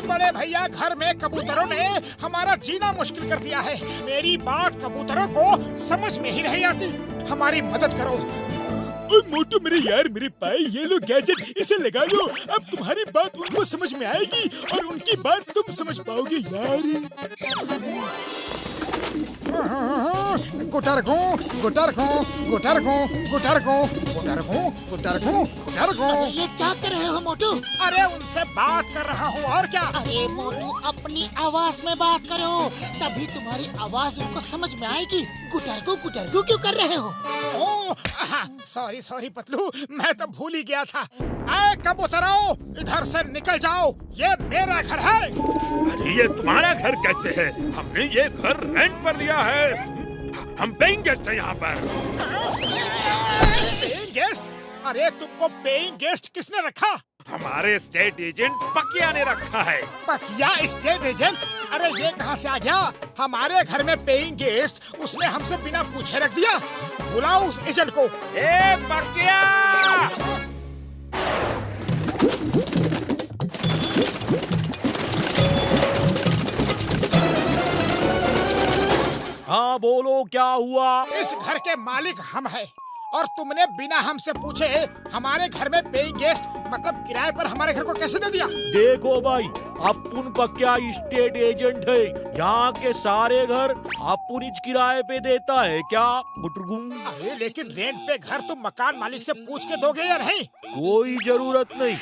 बड़े भैया, घर में कबूतरों ने हमारा जीना मुश्किल कर दिया है। मेरी बात कबूतरों को समझ में ही नहीं आती। हमारी मदद करो। मोटू मेरे यार, मेरे पाए ये लो गैजेट, इसे लगा लो। अब तुम्हारी बात उनको समझ में आएगी और उनकी बात तुम समझ पाओगे यार। गुटरगू गुटरगू गुटरगू गुटरगू गुटरगू गुटरगू गुटरगू। ये क्या कर रहे हो मोटू? अरे उनसे बात कर रहा हूँ, और क्या। अरे मोटू, अपनी आवाज में बात करो, तभी तुम्हारी आवाज उनको समझ में आएगी। गुटरगू गुटरगू क्यों कर रहे हो? ओह, सॉरी सॉरी पतलू, मैं तो भूल ही गया था। आए कबूतरों, इधर से निकल जाओ, ये मेरा घर है। अरे ये तुम्हारा घर कैसे है? हमने ये घर रेंट पर लिया है। हम पेइंग गेस्ट हैं यहाँ पर। Paying guest? अरे तुमको पेइंग गेस्ट किसने रखा? हमारे स्टेट एजेंट पकिया ने रखा है। पकिया स्टेट एजेंट? अरे ये कहाँ से आ गया? हमारे घर में पेइंग गेस्ट उसने हमसे बिना पूछे रख दिया। बुलाओ उस एजेंट को। ए पकिया! हाँ बोलो, क्या हुआ? इस घर के मालिक हम हैं और तुमने बिना हमसे पूछे हमारे घर में पेइंग गेस्ट मतलब किराए पर हमारे घर को कैसे दे दिया? देखो भाई, अपुन पक्या स्टेट एजेंट है। यहाँ के सारे घर अपुन ही किराए पे देता है क्या बुटरगू? अरे लेकिन रेंट पे घर तुम मकान मालिक से पूछ के दोगे या नहीं? कोई जरूरत नहीं,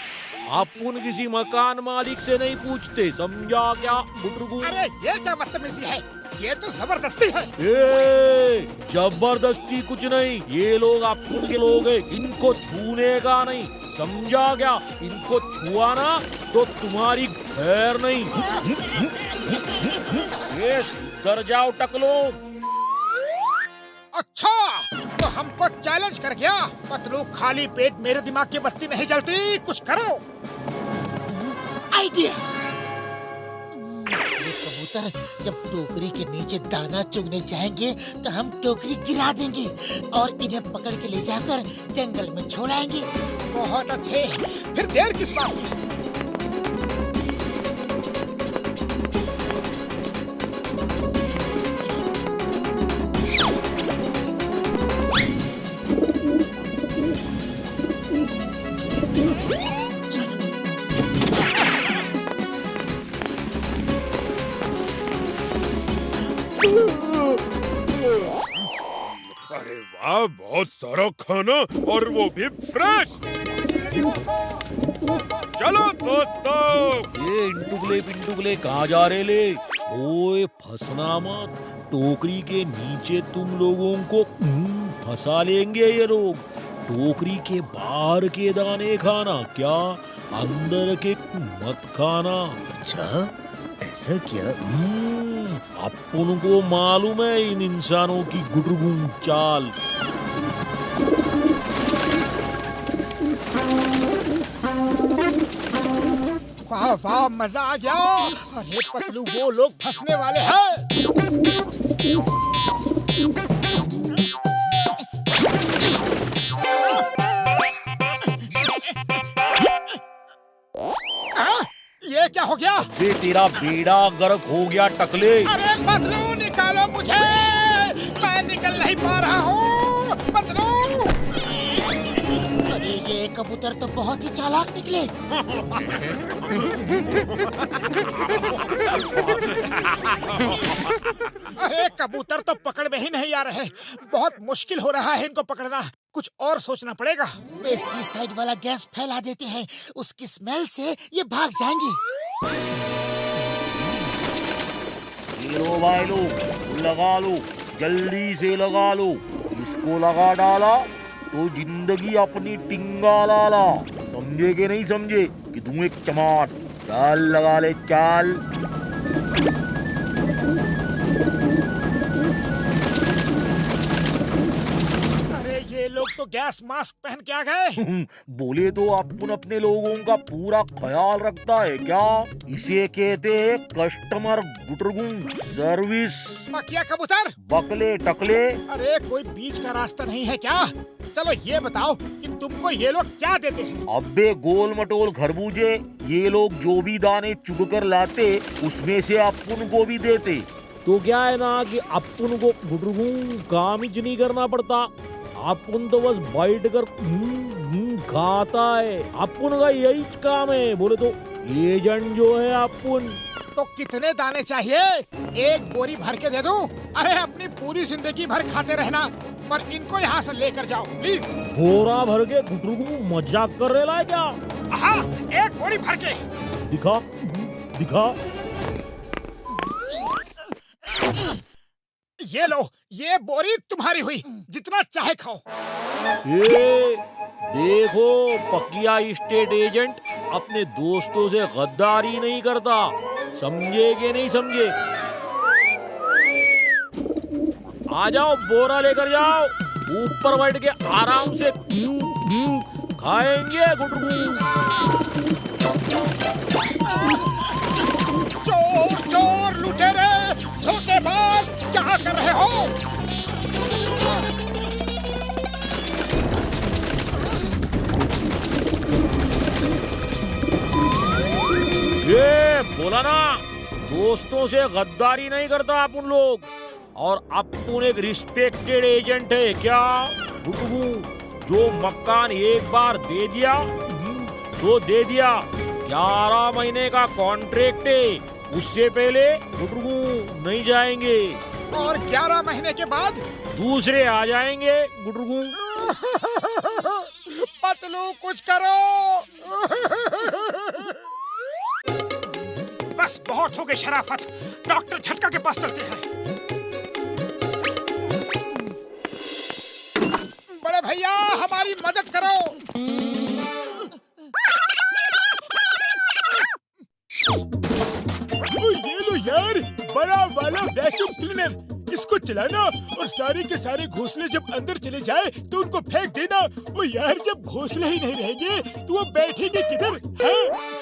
अपुन किसी मकान मालिक से नहीं पूछते, समझा क्या बुटरगू? अरे ये क्या बदतमीजी है? ये तो जबरदस्ती है। जबरदस्ती कुछ नहीं, ये लोग अपुन के लोग हैं, इनको छूने का नहीं, समझा क्या? इनको छुआ ना तो तुम्हारी खैर नहीं। ये डर जाओ टकलो। अच्छा, तो हमको चैलेंज कर गया। पतलू, खाली पेट मेरे दिमाग की बत्ती नहीं जलती, कुछ करो। आइडिया। ये कबूतर जब टोकरी के नीचे दाना चुगने जाएंगे तो हम टोकरी गिरा देंगे और इन्हें पकड़ के ले जाकर जंगल में छोड़ाएंगे। बहुत अच्छे, फिर देर किस बात की? अरे वाह, बहुत सारा खाना और वो भी फ्रेश। चलो दोस्तों। ये इंटुगले कहाँ जा रहे ले? ओए फंसना मत, टोकरी के नीचे तुम लोगों को फंसा लेंगे ये लोग। टोकरी के बाहर के दाने खाना, क्या अंदर के मत खाना। अच्छा, ऐसा क्या? अपन को मालूम है इन इंसानों की गुटरगू चाल। वाह वाह, मजा आ गया। अरे पतलू, वो लोग फंसने वाले हैं। ये क्या हो गया? ये तेरा बेड़ा गर्क हो गया टकले। अरे पतलू, निकालो मुझे, मैं निकल नहीं पा रहा हूँ। पतलू! अरे ये कबूतर तो बहुत ही चालाक निकले। अरे कबूतर तो पकड़ में ही नहीं आ रहे। बहुत मुश्किल हो रहा है इनको पकड़ना। कुछ और सोचना पड़ेगा। पेस्टिसाइड वाला गैस फैला देते हैं, उसकी स्मेल से ये भाग जाएंगे। ये लो भाई लो, लगा लो, जल्दी से लगा लो। इसको लगा डाला तो जिंदगी अपनी टिंगा लाला। समझे के नहीं समझे कि तुम एक चमाट। चाल लगा ले, चाल। तो गैस मास्क पहन के आ गए। बोले तो अपन अपने लोगों का पूरा ख्याल रखता है क्या? इसे कहते हैं कस्टमर गुटरगुं सर्विस। पकिया कबूतर, बकले टकले। अरे कोई बीच का रास्ता नहीं है क्या? चलो ये बताओ कि तुमको ये लोग क्या देते हैं? अब्बे गोल मटोल खरबूजे, ये लोग जो भी दाने चुग कर लाते उसमें से अपन को भी देते। तो क्या है ना कि अपन को गुटरगुं काम ही नहीं करना पड़ता, अपन तो बस बैठ कर खाता है। अपन का यही काम है। बोले तो एजेंट जो है अपन। तो कितने दाने चाहिए? एक बोरी भर के दे दूं? अरे अपनी पूरी जिंदगी भर खाते रहना, पर इनको यहाँ से लेकर जाओ प्लीज। बोरा भर के गुटरगुं मजाक कर रहे ला क्या? हाँ, एक बोरी भर के। दिखा दिखा। ये लो, ये बोरी तुम्हारी हुई, जितना चाहे खाओ। देखो पकिया स्टेट एजेंट अपने दोस्तों से गद्दारी नहीं करता, समझे कि नहीं समझे? आ जाओ, बोरा लेकर जाओ, ऊपर बैठ के आराम से खाएंगे गुटरगुं। चोर चोर लुटेरे धोखेबाज, क्या कर रहे हो? ये बोला ना, दोस्तों से गद्दारी नहीं करता अपन लोग, और अपन एक रिस्पेक्टेड एजेंट है क्या गुटरगुं? जो मकान एक बार दे दिया सो दे दिया। 11 महीने का कॉन्ट्रैक्ट है, उससे पहले गुटरगुं नहीं जाएंगे। और 11 महीने के बाद दूसरे आ जाएंगे गुटरगुं। पतलू कुछ करो। बस बहुत हो गई शराफत, डॉक्टर झटका के पास चलते हैं। बड़े भैया हमारी मदद करो। ये लो यार, बड़ा वाला वैक्यूम क्लीनर। इसको चलाना और सारे के सारे घोंसले जब अंदर चले जाए तो उनको फेंक देना। ओ यार, जब घोंसले ही नहीं रहेंगे तो वो बैठेंगे किधर? हाँ?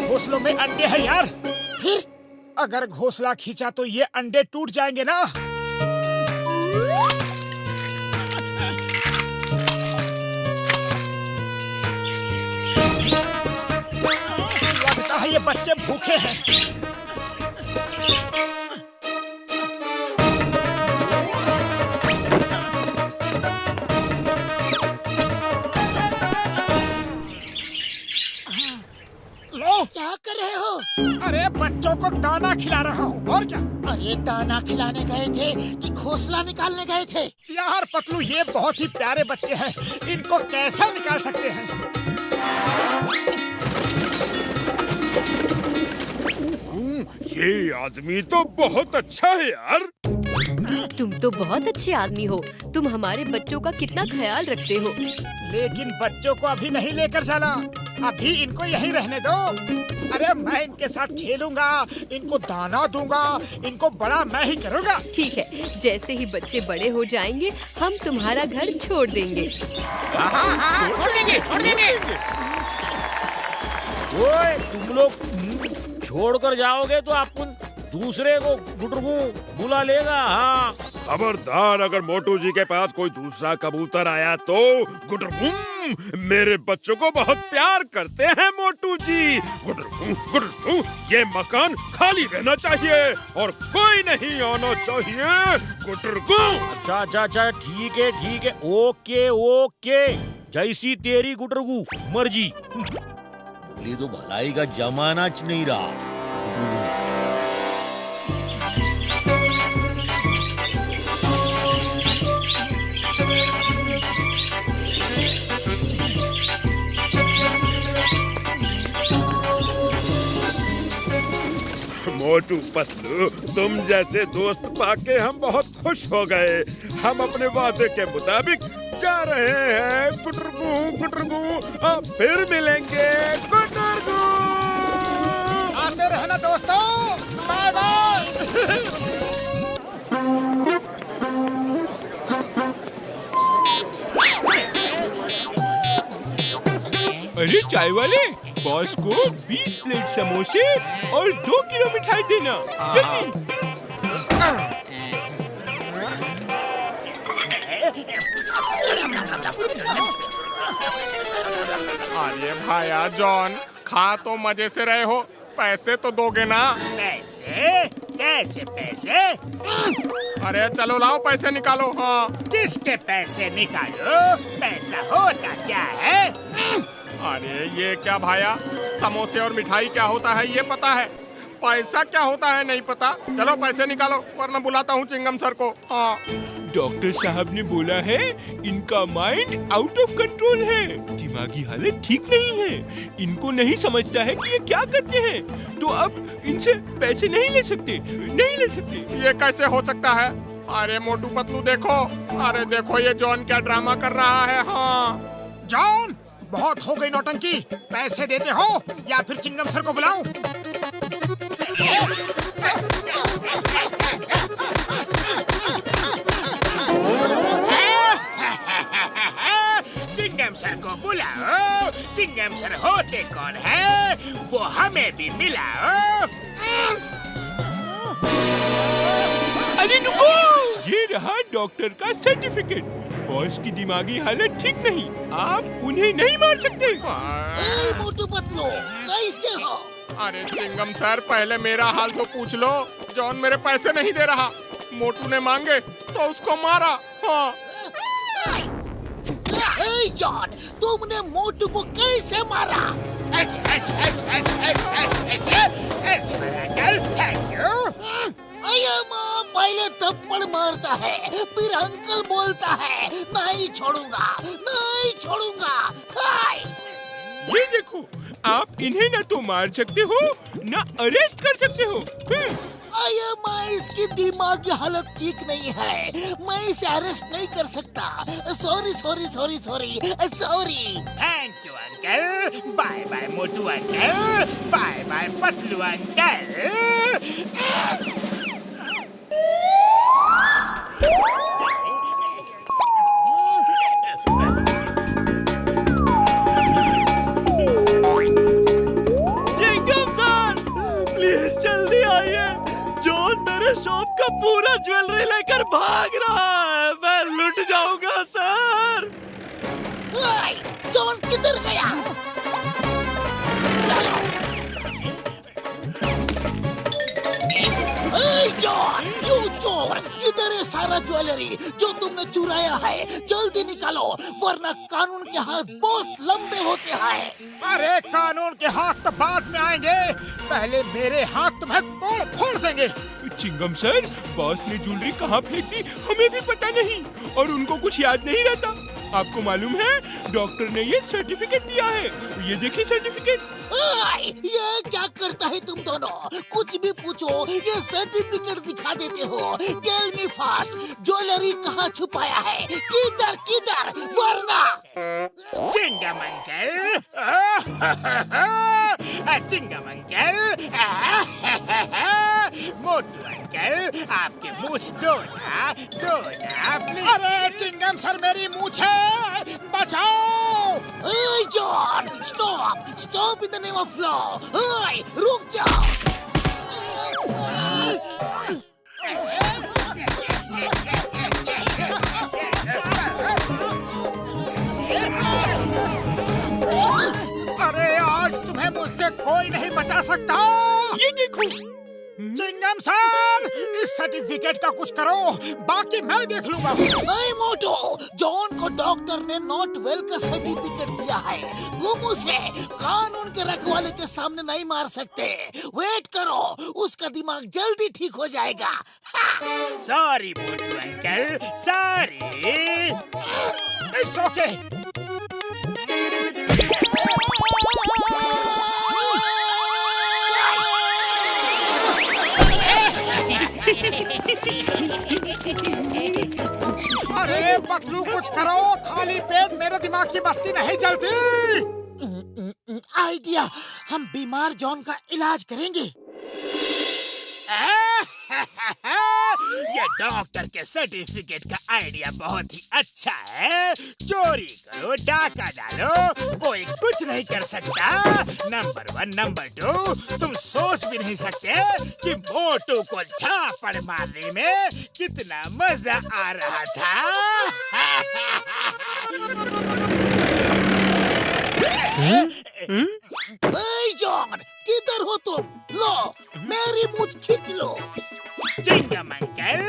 घोंसलों में अंडे हैं यार। फिर अगर घोंसला खींचा तो ये अंडे टूट जाएंगे ना। लगता है ये बच्चे भूखे हैं। क्या कर रहे हो? अरे बच्चों को दाना खिला रहा हूँ, और क्या? अरे दाना खिलाने गए थे कि घोंसला निकालने गए थे? यार पतलू, ये बहुत ही प्यारे बच्चे हैं, इनको कैसे निकाल सकते हैं? ये आदमी तो बहुत अच्छा है यार। तुम तो बहुत अच्छे आदमी हो। तुम हमारे बच्चों का कितना ख्याल रखते हो। लेकिन बच्चों को अभी नहीं लेकर जाना, अभी इनको यहीं रहने दो। अरे मैं इनके साथ खेलूंगा, इनको दाना दूंगा, इनको बड़ा मैं ही करूंगा। ठीक है, जैसे ही बच्चे बड़े हो जाएंगे हम तुम्हारा घर छोड़ देंगे। छोड़ देंगे। ओए, तुम लोग छोड़कर जाओगे तो अपन दूसरे को गुटरगुं बुला लेगा। हाँ, खबरदार, अगर मोटू जी के पास कोई दूसरा कबूतर आया तो गुटरगुं, मेरे बच्चों को बहुत प्यार करते हैं मोटू जी। गुटरगुं, गुटरगुं, ये मकान खाली रहना चाहिए और कोई नहीं आना चाहिए। गुटरगुं। अच्छा, ठीक है, ओके। जैसी तेरी गुटरगुं मर्जी। बोली तो भलाई का जमाना च नहीं रहा। मोटू पतलू, तुम जैसे दोस्त पाके हम बहुत खुश हो गए। हम अपने वादे के मुताबिक जा रहे हैं। गुटरगू गुटरगू, अब फिर मिलेंगे। गुटरगू, आते रहना दोस्तों। Bye bye. अरे चाय वाले, बॉस को 20 प्लेट समोसे और 2 किलो मिठाई देना, जल्दी। अरे भाया जॉन, खा तो मजे से रहे हो, पैसे तो दोगे ना? पैसे? कैसे पैसे? अरे चलो लाओ पैसे निकालो। हाँ, किसके पैसे निकालो? पैसा होता क्या है? अरे ये क्या भाया, समोसे और मिठाई क्या होता है ये पता है, पैसा क्या होता है नहीं पता। चलो पैसे निकालो वरना बुलाता हूँ चिंगम सर को। हाँ, डॉक्टर साहब ने बोला है इनका माइंड आउट ऑफ कंट्रोल है, दिमागी हालत ठीक नहीं है, इनको नहीं समझता है कि ये क्या करते हैं, तो अब इनसे पैसे नहीं ले सकते। ये कैसे हो सकता है? अरे मोटू पतलू देखो, अरे देखो ये जॉन क्या ड्रामा कर रहा है। हाँ जॉन, बहुत हो गई नौटंकी। पैसे देते हो या फिर चिंगम सर को बुलाऊं? चिंगम सर को बुलाओ। चिंगम सर होते कौन है वो हमें भी मिलाओ। अरे रुको, ये रहा डॉक्टर का सर्टिफिकेट। बॉस की दिमागी हालत ठीक नहीं, आप उन्हें नहीं मार सकते। ए मोटू पतलू, कैसे हो? अरे चिंगम सर, पहले मेरा हाल तो पूछ लो। जॉन मेरे पैसे नहीं दे रहा, मोटू ने मांगे तो उसको मारा। हाँ। ए जॉन, तुमने मोटू को कैसे मारा? ऐसे ऐसे ऐसे ऐसे ऐसे ऐसे ऐसे ऐसे मारा अंकल। Thank you. अये माँ, पहले थप्पड़ मारता है, फिर अंकल बोलता है नहीं छोड़ूंगा, नहीं छोड़ूंगा। हाय! ये देखो, आप इन्हें न तो मार सकते हो न अरेस्ट कर सकते हो। अये माँ, इसकी दिमागी हालत ठीक नहीं है, मैं इसे अरेस्ट नहीं कर सकता। Sorry sorry sorry sorry sorry. Thank you uncle. Bye bye Motu uncle. Bye bye Patlu uncle. Chingam sir, please जल्दी आइए। जॉन मेरे शॉप का पूरा ज्वेलरी लेकर भाग रहा है, मैं लुट जाऊंगा सर। हाय! जॉन किधर गया? जॉन, यू चोर, किधर है सारा ज्वेलरी जो तुमने चुराया है? जल्दी निकालो वरना कानून के हाथ बहुत लंबे होते हैं। अरे कानून के हाथ तो बाद में आएंगे, पहले मेरे हाथ तुम्हें तोड़ फोड़ देंगे। चिंगम सर, बॉस ने ज्वेलरी कहाँ फेंक दी हमें भी पता नहीं, और उनको कुछ याद नहीं रहता। आपको मालूम है, डॉक्टर ने ये सर्टिफिकेट दिया है, ये देखिए सर्टिफिकेट। ये क्या करता है तुम दोनों? कुछ भी पूछो ये सर्टिफिकेट दिखा देते हो। टेल मी फास्ट, ज्वेलरी कहाँ छुपाया है? किधर किधर, वरना। चिंगम अंकल। चिंगम अंकल। मोटू अंकल, आपके मूछ दोना दोना प्लीज। अरे चिंगम सर, मेरी मूछ है, बचाओ। John, stop stop in the name of law. रुक जाओ। अरे आज तुम्हें मुझसे कोई नहीं बचा सकता। ये देखो। चिंगम सर, इस सर्टिफिकेट का कुछ करो, बाकी मैं देख लूंगा। नहीं मोटो, जॉन को डॉक्टर ने नॉट वेल का सर्टिफिकेट दिया है, तुम उसे कानून के रखवाले के सामने नहीं मार सकते। वेट करो, उसका दिमाग जल्दी ठीक हो जाएगा। Sorry Motu uncle, sorry. It's okay. अरे पतलू कुछ करो, खाली पेट मेरे दिमाग की बत्ती नहीं चलती। आइडिया, हम बीमार जॉन का इलाज करेंगे। ये डॉक्टर के सर्टिफिकेट का आइडिया बहुत ही अच्छा है। चोरी करो, डाका डालो, कोई कुछ नहीं कर सकता। नंबर 1, नंबर 2, तुम सोच भी नहीं सकते कि मोटू को झापड़ मारने में कितना मजा आ रहा था। जॉन, किधर हो तुम? लो, मेरी मूंछ खींच लो। चिंगम अंकल।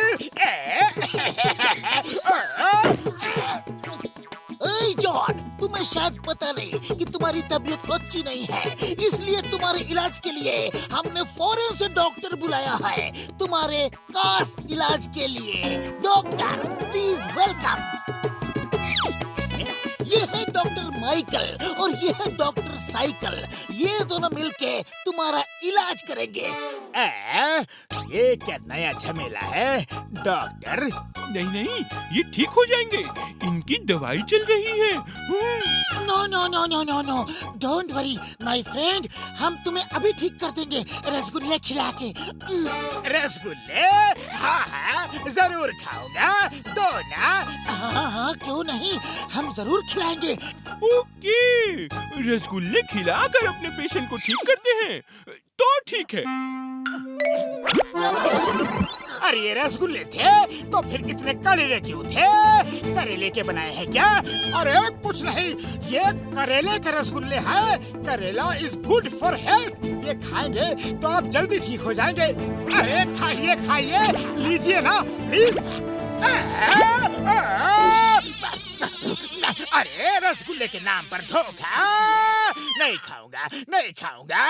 जॉन, तुम्हें शायद पता नहीं कि तुम्हारी तबीयत अच्छी नहीं है, इसलिए तुम्हारे इलाज के लिए हमने फौरन से डॉक्टर बुलाया है। तुम्हारे खास इलाज के लिए डॉक्टर, प्लीज वेलकम। ये है डॉक्टर माइकल और ये है डॉक्टर साइकिल। ये दोनों मिलके तुम्हारा इलाज करेंगे। ये क्या नया झमेला है डॉक्टर? नहीं नहीं, ये ठीक हो जाएंगे, इनकी दवाई चल रही है। No no no no no no, don't worry my friend, हम तुम्हें अभी ठीक कर देंगे रसगुल्ले खिला के। रसगुल्ले? हाँ हाँ, जरूर खाऊंगा। दो ना? हाँ, क्यों नहीं, हम जरूर खिलाएंगे। ओके, रसगुल्ले खिलाकर अपने पेशेंट को ठीक करते हैं तो ठीक है। अरे ये रसगुल्ले थे तो फिर इतने कड़वे क्यों थे? करेले के बनाए हैं क्या? अरे कुछ नहीं, ये करेले के रसगुल्ले हैं। करेला इज गुड फॉर हेल्थ। ये खाएंगे तो आप जल्दी ठीक हो जाएंगे। अरे खाइए खाइए, लीजिए ना प्लीज। अरे रसगुल्ले के नाम पर धोखा। नहीं खाऊंगा, नहीं खाऊंगा।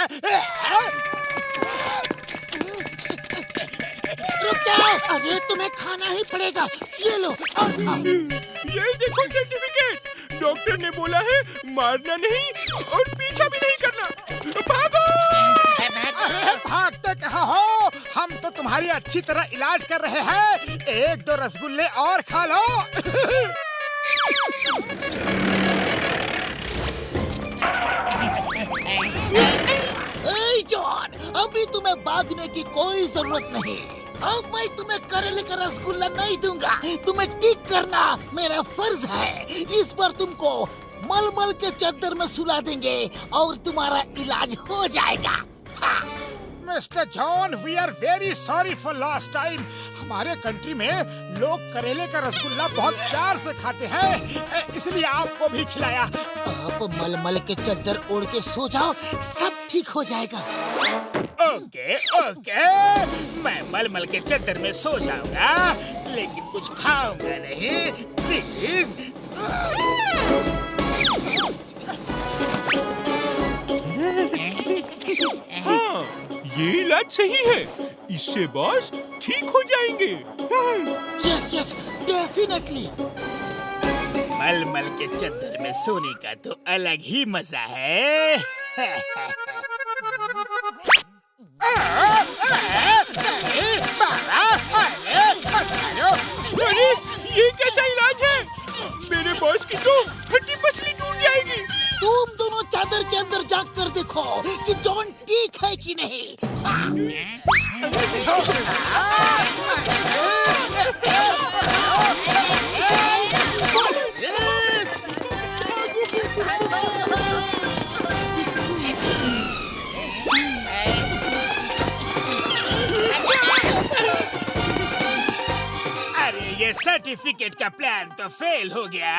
रुक जाओ, अरे तुम्हें खाना ही पड़ेगा। ये लो। ये देखो सर्टिफिकेट, डॉक्टर ने बोला है मारना नहीं और पीछा भी नहीं करना। भागो! अरे भागते कहाँ हो? हम तो तुम्हारी अच्छी तरह इलाज कर रहे हैं। 1-2 रसगुल्ले और खा लो। जॉन, अभी तुम्हें भागने की कोई जरूरत नहीं। अब मैं तुम्हें करेले का रसगुल्ला नहीं दूंगा। तुम्हें ठीक करना मेरा फर्ज है। इस बार तुमको मलमल के चद्दर में सुला देंगे और तुम्हारा इलाज हो जाएगा। हाँ। Mister John, we are very sorry for last time. हमारे कंट्री में लोग करेले का रसगुल्ला बहुत प्यार से खाते हैं, इसलिए आपको भी खिलाया। आप मलमल के चद्दर ओढ़ के सो जाओ, सब ठीक हो जाएगा। ओके ओके, मैं मलमल के चद्दर में सो जाऊंगा, लेकिन कुछ खाऊंगा नहीं, प्लीज। हाँ, ये इलाज सही है, इससे बॉस ठीक हो जाएंगे। Yes yes, definitely. मलमल के चद्दर में सोने का तो अलग ही मजा है। अरे ये कैसा इलाज है? मेरे बॉस की तो हड्डी पसली टूट जाएगी। तुम दोनों चादर के अंदर जाग कर देखो कि जॉन ठीक है कि नहीं। ये सर्टिफिकेट का प्लान तो फेल हो गया।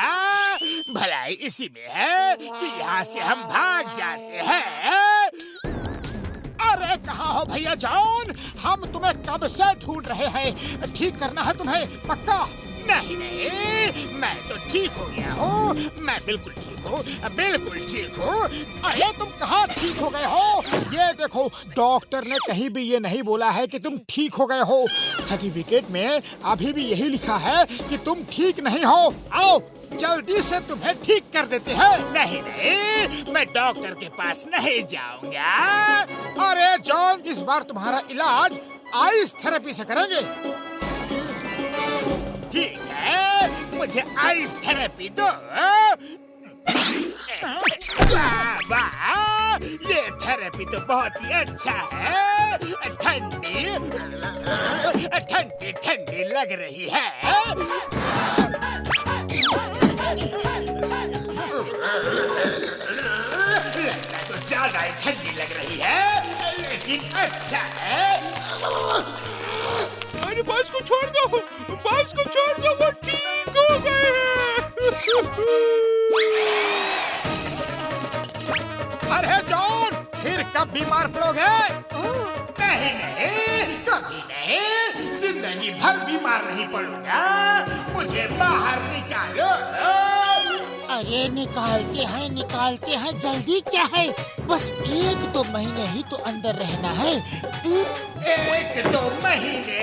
भलाई इसी में है कि यहाँ से हम भाग जाते हैं। अरे कहाँ हो भैया जॉन? हम तुम्हें कब से ढूंढ रहे हैं। ठीक करना है तुम्हें, पक्का? नहीं नहीं, मैं तो ठीक हो गया हूँ। मैं बिल्कुल ठीक हूँ, बिल्कुल ठीक हूँ। अरे तुम कहाँ ठीक हो गए हो? ये देखो, डॉक्टर ने कहीं भी ये नहीं बोला है कि तुम ठीक हो गए हो। सर्टिफिकेट में अभी भी यही लिखा है कि तुम ठीक नहीं हो। आओ जल्दी से तुम्हें ठीक कर देते हैं। नहीं नहीं, मैं डॉक्टर के पास नहीं जाऊंगा। अरे जॉन, इस बार तुम्हारा इलाज आइस थेरेपी से करेंगे। ठीक है, मुझे आइस थेरेपी दो। वाह वाह, ये थेरेपी तो बहुत ही अच्छा है। ठंडी ठंडी ठंडी लग रही है। तो ज्यादा ही ठंडी लग रही है, लेकिन अच्छा है। अरे बॉस को छोड़ दो, बॉस को छोड़ दो, वो ठीक हो गए हैं। अरे जॉन, फिर कब बीमार पड़ोगे? नहीं नहीं, कभी नहीं, जिंदगी भर बीमार नहीं पड़ूंगा। मुझे बाहर निकालो। अरे निकालते हैं, जल्दी क्या है? बस 1-2 महीने ही तो अंदर रहना है। 1-2 महीने?